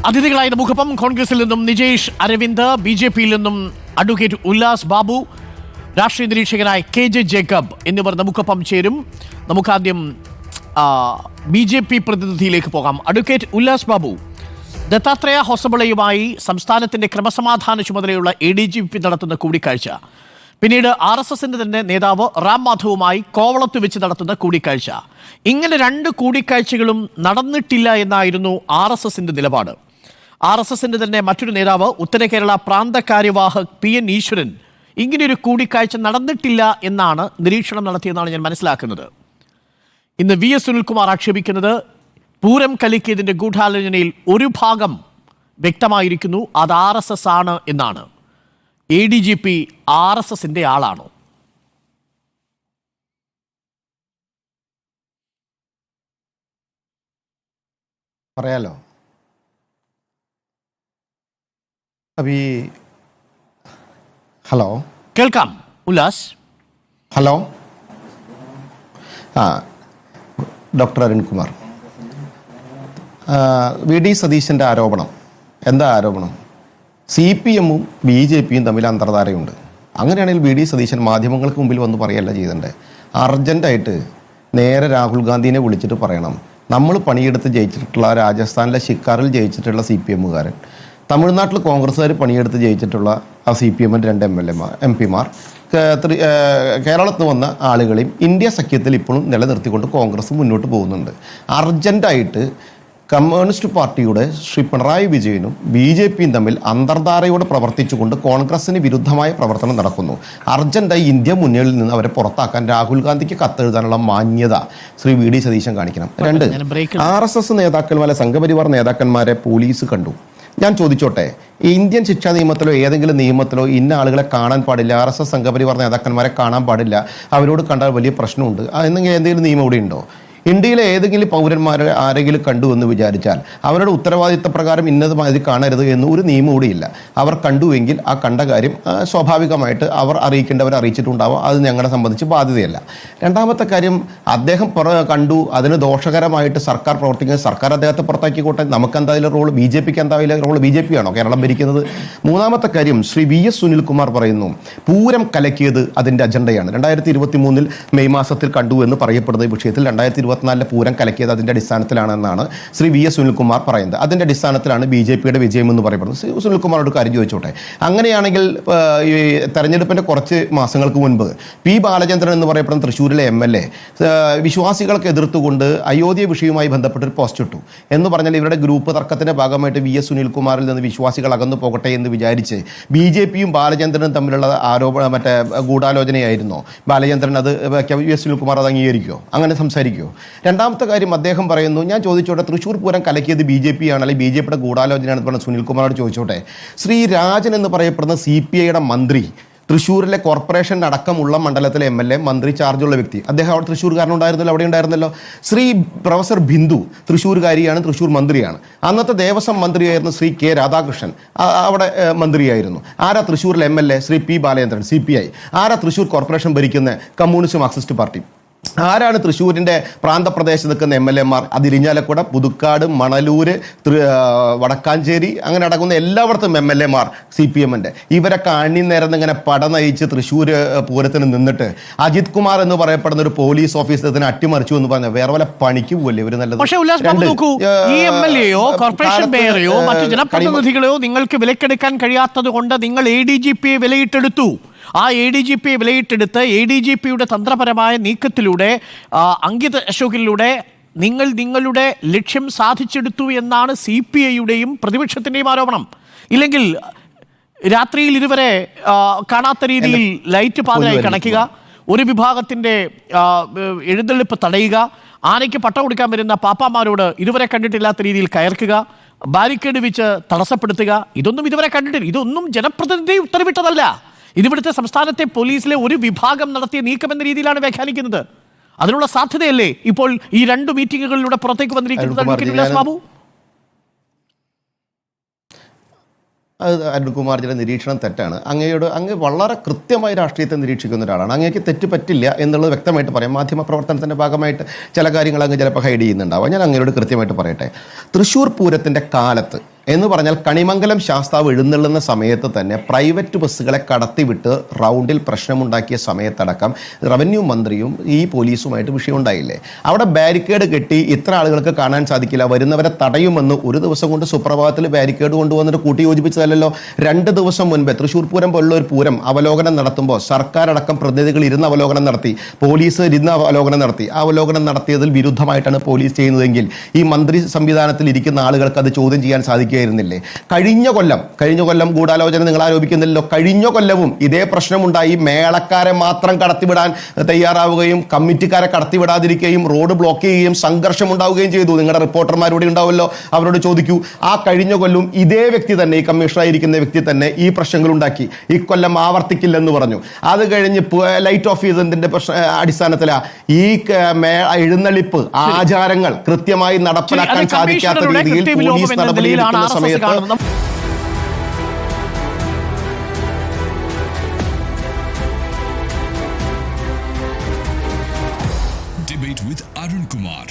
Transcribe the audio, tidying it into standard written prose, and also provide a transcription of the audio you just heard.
അതിഥികളായ മുഖപ്പം കോൺഗ്രസിൽ നിന്നും നിജേഷ് അരവിന്ദ്, ബി.ജെ.പിയിൽ നിന്നും അഡ്വക്കേറ്റ് ഉല്ലാസ് ബാബു, രാഷ്ട്രീയ നിരീക്ഷകനായ KJ ജേക്കബ് എന്നിവർ നമുക്കൊപ്പം ചേരും. നമുക്കാദ്യം ബി.ജെ.പി പ്രതിനിധിയിലേക്ക് പോകാം. അഡ്വക്കേറ്റ് ഉല്ലാസ് ബാബു, ദത്താത്രേയ ഹൊസബളയുമായി സംസ്ഥാനത്തിന്റെ ക്രമസമാധാന ചുമതലയുള്ള ADGP നടത്തുന്ന കൂടിക്കാഴ്ച, പിന്നീട് RSSന്റെ തന്നെ നേതാവ് റാം മാധവുമായി കോവളത്ത് വെച്ച് നടത്തുന്ന കൂടിക്കാഴ്ച, ഇങ്ങനെ രണ്ട് കൂടിക്കാഴ്ചകളും നടന്നിട്ടില്ല എന്നായിരുന്നു RSSന്റെ നിലപാട്. RSSന്റെ തന്നെ മറ്റൊരു നേതാവ് ഉത്തര കേരള പ്രാന്ത കാര്യവാഹക് PN ഈശ്വരൻ ഇങ്ങനെയൊരു കൂടിക്കാഴ്ച നടന്നിട്ടില്ല എന്നാണ് നിരീക്ഷണം നടത്തിയെന്നാണ് ഞാൻ മനസ്സിലാക്കുന്നത്. ഇന്ന് VS സുനിൽകുമാർ ആക്ഷേപിക്കുന്നത് പൂരം കലക്കിയതിൻ്റെ ഗൂഢാലോചനയിൽ ഒരു ഭാഗം വ്യക്തമായിരിക്കുന്നു, അത് RSS ആണ് എന്നാണ്. ADGP RSSന്റെ ആളാണോ? പറയാലോ. ഹലോ, കേൾക്കാം Ullas. Hello. Doctor Arunkumar, VD സതീശൻ്റെ ആരോപണം എന്താ? ആരോപണം CPM-ഉം BJP-യും തമ്മിൽ അന്തർധാരയുണ്ട്. അങ്ങനെയാണെങ്കിൽ VD സതീശൻ മാധ്യമങ്ങൾക്ക് മുമ്പിൽ വന്ന് പറയല്ല ചെയ്തിട്ടുണ്ട്. അർജൻറ്റായിട്ട് നേരെ രാഹുൽ ഗാന്ധിനെ വിളിച്ചിട്ട് പറയണം, നമ്മൾ പണിയെടുത്ത് ജയിച്ചിട്ടുള്ള രാജസ്ഥാനിലെ ഷിക്കാറിൽ ജയിച്ചിട്ടുള്ള CPM-കാരൻ, തമിഴ്നാട്ടിൽ കോൺഗ്രസ്സുകാർ പണിയെടുത്ത് ജയിച്ചിട്ടുള്ള ആ CPM-ൻ്റെ 2 MP-മാർ, കേരളത്തിൽ വന്ന ആളുകളെയും ഇന്ത്യ സഖ്യത്തിൽ ഇപ്പോഴും നിലനിർത്തിക്കൊണ്ട് കോൺഗ്രസ് മുന്നോട്ട് പോകുന്നുണ്ട്. അർജൻറ്റായിട്ട് കമ്മ്യൂണിസ്റ്റ് പാർട്ടിയുടെ ശ്രീ പിണറായി വിജയനും BJP-യും തമ്മിൽ അന്തർധാരയോടെ പ്രവർത്തിച്ചുകൊണ്ട് കോൺഗ്രസിന് വിരുദ്ധമായ പ്രവർത്തനം നടക്കുന്നു. അർജൻറ്റായി ഇന്ത്യ മുന്നണിയിൽ നിന്ന് അവരെ പുറത്താക്കാൻ രാഹുൽ ഗാന്ധിക്ക് കത്തെഴുതാനുള്ള മാന്യത ശ്രീ VD സതീശൻ കാണിക്കണം. 2, RSS നേതാക്കന്മാരെ, സംഘപരിവാർ നേതാക്കന്മാരെ പോലീസ് കണ്ടു. ഞാൻ ചോദിച്ചോട്ടെ, ഇന്ത്യൻ ശിക്ഷാ നിയമത്തിലോ ഏതെങ്കിലും നിയമത്തിലോ ഇന്ന ആളുകളെ കാണാൻ പാടില്ല, RSS സംഘപരിവാർ നേതാക്കന്മാരെ കാണാൻ പാടില്ല, അവരോട് കണ്ടാൽ വലിയ പ്രശ്നമുണ്ട് എന്നെങ്കിൽ എന്തെങ്കിലും നിയമം ഇവിടെ ഉണ്ടോ? ഇന്ത്യയിലെ ഏതെങ്കിലും പൗരന്മാരെ ആരെങ്കിലും കണ്ടു എന്ന് വിചാരിച്ചാൽ അവരുടെ ഉത്തരവാദിത്ത പ്രകാരം ഇന്നത് മാതിരി കാണരുത് എന്ന് ഒരു നിയമം കൂടിയില്ല. അവർ കണ്ടുവെങ്കിൽ ആ കണ്ട കാര്യം സ്വാഭാവികമായിട്ട് അവർ അറിയിക്കേണ്ടവർ അറിയിച്ചിട്ടുണ്ടാവും. അത് ഞങ്ങളെ സംബന്ധിച്ച് ബാധ്യതയല്ല. രണ്ടാമത്തെ കാര്യം, അദ്ദേഹം കണ്ടു, അതിന് ദോഷകരമായിട്ട് സർക്കാർ പ്രവർത്തിക്കുന്നത്, സർക്കാർ അദ്ദേഹത്തെ പുറത്താക്കിക്കോട്ടെ, നമുക്ക് എന്താ അതിലെ റോൾ? BJP-ക്ക് എന്താ അതിലെ റോൾ? BJP ആണോ കേരളം ഭരിക്കുന്നത്? മൂന്നാമത്തെ കാര്യം, ശ്രീ VS സുനിൽകുമാർ പറയുന്നു പൂരം കലക്കിയത് അതിൻ്റെ അജണ്ടയാണ്. 2023 മെയ് മാസത്തിൽ കണ്ടു എന്ന് പറയപ്പെടുന്ന വിഷയത്തിൽ 2024 പൂരം കലക്കിയത് അതിൻ്റെ അടിസ്ഥാനത്തിലാണെന്നാണ് ശ്രീ VS സുനിൽകുമാർ പറയുന്നത്. അതിൻ്റെ അടിസ്ഥാനത്തിലാണ് BJP-യുടെ വിജയം എന്ന് പറയപ്പെടുന്നത്. സുനിൽകുമാറോട് കാര്യം ചോദിച്ചോട്ടെ, അങ്ങനെയാണെങ്കിൽ ഈ തെരഞ്ഞെടുപ്പിൻ്റെ കുറച്ച് മാസങ്ങൾക്ക് മുൻപ് P. ബാലചന്ദ്രൻ എന്ന് പറയപ്പെടുന്ന തൃശ്ശൂരിലെ MLA വിശ്വാസികൾക്ക് എതിർത്തുകൊണ്ട് അയോധ്യ വിഷയവുമായി ബന്ധപ്പെട്ടൊരു പോസ്റ്റ് ഇട്ടു എന്ന് പറഞ്ഞാൽ ഇവരുടെ ഗ്രൂപ്പ് തർക്കത്തിൻ്റെ ഭാഗമായിട്ട് VS സുനിൽകുമാറിൽ നിന്ന് വിശ്വാസികൾ അകന്നു പോകട്ടെ എന്ന് വിചാരിച്ച് BJP-യും ബാലചന്ദ്രനും തമ്മിലുള്ള ഗൂഢാലോചനയായിരുന്നോ? ബാലചന്ദ്രൻ അത് VS സുനിൽകുമാർ അത് അംഗീകരിക്കുമോ? അങ്ങനെ സംസാരിക്കുമോ? രണ്ടാമത്തെ കാര്യം, അദ്ദേഹം പറയുന്നു, ഞാൻ ചോദിച്ചോട്ടെ, തൃശ്ശൂർ പൂരം കലക്കിയത് BJP ആണ് അല്ലെങ്കിൽ BJP-യുടെ ഗൂഢാലോചനയാണെന്ന് പറഞ്ഞ സുനിൽകുമാറോട് ചോദിച്ചോട്ടെ, ശ്രീ രാജൻ എന്ന് പറയപ്പെടുന്ന CPI-യുടെ മന്ത്രി, തൃശ്ശൂരിലെ കോർപ്പറേഷൻ അടക്കമുള്ള മണ്ഡലത്തിലെ MLA, മന്ത്രി, ചാർജുള്ള വ്യക്തി, അദ്ദേഹം അവിടെ തൃശ്ശൂർകാരനുണ്ടായിരുന്നല്ലോ, അവിടെ ഉണ്ടായിരുന്നല്ലോ. ശ്രീ പ്രൊഫസർ ബിന്ദു തൃശ്ശൂർകാരിയാണ്, തൃശ്ശൂർ മന്ത്രിയാണ്. അന്നത്തെ ദേവസ്വം മന്ത്രിയായിരുന്നു ശ്രീ K. രാധാകൃഷ്ണൻ, അവിടെ മന്ത്രിയായിരുന്നു. ആരാ തൃശ്ശൂരിലെ MLA? Shri P. Balachandran, CPI. ആരാ തൃശ്ശൂർ കോർപ്പറേഷൻ ഭരിക്കുന്ന കമ്മ്യൂണിസ്റ്റ് മാർക്സിസ്റ്റ് പാർട്ടി? ആരാണ് തൃശ്ശൂരിൻ്റെ പ്രാന്തപ്രദേശത്ത് നിൽക്കുന്ന MLA-മാർ? അത് ഇരിഞ്ഞാലക്കുട, പുതുക്കാട്, മണലൂര്, വടക്കാഞ്ചേരി, അങ്ങനെ അടങ്ങുന്ന എല്ലായിടത്തും MLA-മാർ CPM-ൻ്റെ. ഇവരൊക്കെ അണിനിരന്ന് ഇങ്ങനെ പട നയിച്ച് തൃശ്ശൂർ പൂരത്തിന് നിന്നിട്ട് അജിത് കുമാർ എന്ന് പറയപ്പെടുന്ന ഒരു പോലീസ് ഓഫീസറിനെ അട്ടിമറിച്ചു എന്ന് പറഞ്ഞാൽ വേറെ വല്ല പണിക്ക് പോവല്ലേ ഇവർ? നല്ലത്. മറ്റു ജനപ്രതിനിധികളെയോ നിങ്ങൾക്ക് വിലക്കെടുക്കാൻ കഴിയാത്തത് കൊണ്ട് നിങ്ങൾ ADGP-യെ വിലയിട്ടെടുത്തു. ആ ADGP-യെ വിലയിട്ടെടുത്ത് ADGP-യുടെ തന്ത്രപരമായ നീക്കത്തിലൂടെ, അങ്കിത് അശോകിലൂടെ നിങ്ങൾ നിങ്ങളുടെ ലക്ഷ്യം സാധിച്ചെടുത്തു എന്നാണ് CPI-യുടെയും പ്രതിപക്ഷത്തിൻ്റെയും ആരോപണം. ഇല്ലെങ്കിൽ രാത്രിയിൽ ഇതുവരെ കാണാത്ത രീതിയിൽ ലൈറ്റ് പാതിരായി കണക്കുക, ഒരു വിഭാഗത്തിൻ്റെ എഴുന്നള്ളിപ്പ് തടയുക, ആനയ്ക്ക് പട്ടം കൊടുക്കാൻ വരുന്ന പാപ്പാമാരോട് ഇതുവരെ കണ്ടിട്ടില്ലാത്ത രീതിയിൽ കയർക്കുക, ബാരിക്കേഡ് വെച്ച് തടസ്സപ്പെടുത്തുക, ഇതൊന്നും ഇതുവരെ കണ്ടിട്ടില്ല. ഇതൊന്നും ജനപ്രതിനിധി ഉത്തരവിട്ടതല്ല. ഇതിവിടുത്തെ സംസ്ഥാനത്തെ പോലീസിലെ ഒരു വിഭാഗം നടത്തിയ നീക്കം എന്ന രീതിയിലാണ് വ്യാഖ്യാനിക്കുന്നത്. അതിനുള്ള സാധ്യതയല്ലേ ഇപ്പോൾ ഈ 2 മീറ്റിങ്ങുകളിലൂടെ പുറത്തേക്ക് വന്നിരിക്കുന്നത്? ബാബു, അരുൺകുമാറിൻ്റെ നിരീക്ഷണം തെറ്റാണ്. അങ്ങ് വളരെ കൃത്യമായി രാഷ്ട്രീയത്തെ നിരീക്ഷിക്കുന്ന ഒരാളാണ്. അങ്ങേക്ക് തെറ്റ് പറ്റില്ല എന്നുള്ളത് വ്യക്തമായിട്ട് പറയാം. മാധ്യമ പ്രവർത്തനത്തിൻ്റെ ഭാഗമായിട്ട് ചില കാര്യങ്ങൾ അങ്ങ് ചിലപ്പോൾ ഹൈഡ് ചെയ്യുന്നുണ്ടാവാം. ഞാൻ അങ്ങയോട് കൃത്യമായിട്ട് പറയട്ടെ, തൃശ്ശൂർ പൂരത്തിൻ്റെ കാലത്ത് എന്ന് പറഞ്ഞാൽ കണിമംഗലം ശാസ്താവ് എഴുന്നള്ളുന്ന സമയത്ത് തന്നെ പ്രൈവറ്റ് ബസ്സുകളെ കടത്തിവിട്ട് റൗണ്ടിൽ പ്രശ്നമുണ്ടാക്കിയ സമയത്തടക്കം റവന്യൂ മന്ത്രിയും ഈ പോലീസുമായിട്ട് വിഷയമുണ്ടായില്ലേ? അവിടെ ബാരിക്കേഡ് കെട്ടി ഇത്ര ആളുകൾക്ക് കാണാൻ സാധിക്കില്ല, വരുന്നവരെ തടയുമെന്ന് ഒരു ദിവസം കൊണ്ട് സുപ്രഭാതത്തിൽ ബാരിക്കേഡ് കൊണ്ടുവന്നിട്ട് കൂട്ടി യോജിപ്പിച്ചതല്ലോ. 2 ദിവസം മുൻപ് തൃശ്ശൂർ പൂരം പോലുള്ള ഒരു പൂരം അവലോകനം നടത്തുമ്പോൾ സർക്കാർ അടക്കം പ്രതിനിധികൾ ഇരുന്ന് അവലോകനം നടത്തി, പോലീസ് ഇരുന്ന് അവലോകനം നടത്തി. ആ അവലോകനം നടത്തിയതിൽ വിരുദ്ധമായിട്ടാണ് പോലീസ് ചെയ്യുന്നതെങ്കിൽ ഈ മന്ത്രി സംവിധാനത്തിൽ ഇരിക്കുന്ന ആളുകൾക്ക് അത് ചോദ്യം ചെയ്യാൻ സാധിക്കുകയായിരുന്നില്ലേ? കഴിഞ്ഞ കൊല്ലം ഗൂഢാലോചന നിങ്ങൾ ആരോപിക്കുന്നില്ലല്ലോ. കഴിഞ്ഞ കൊല്ലവും ഇതേ പ്രശ്നമുണ്ടായി. മേളക്കാരെ മാത്രം കടത്തിവിടാൻ തയ്യാറാവുകയും കമ്മിറ്റിക്കാരെ കടത്തിവിടാതിരിക്കുകയും റോഡ് ബ്ലോക്ക് ചെയ്യുകയും സംഘർഷം ഉണ്ടാവുകയും ചെയ്തു. നിങ്ങളുടെ റിപ്പോർട്ടർമാരോട് ഉണ്ടാവുമല്ലോ, അവരോട് ചോദിക്കൂ. ആ കഴിഞ്ഞ കൊല്ലം ഇതേ വ്യക്തി തന്നെ, ഈ കമ്മീഷണറായിരിക്കുന്ന വ്യക്തി തന്നെ ഈ പ്രശ്നങ്ങൾ ഉണ്ടാക്കി. ഇക്കൊല്ലം ആവർത്തിക്കില്ലെന്ന് പറഞ്ഞു. അത് കഴിഞ്ഞ് ലൈറ്റ് ഓഫ് ചെയ്തതിന്റെ അടിസ്ഥാനത്തിലാണ് ഈ എഴുന്നള്ളിപ്പ് ആചാരങ്ങൾ കൃത്യമായി നടപ്പിലാക്കാൻ സാധിക്കാത്ത രീതിയിൽ പോലീസ് നടപടിയെടുക്കുന്ന സമയത്ത് Debate with Arun Kumar.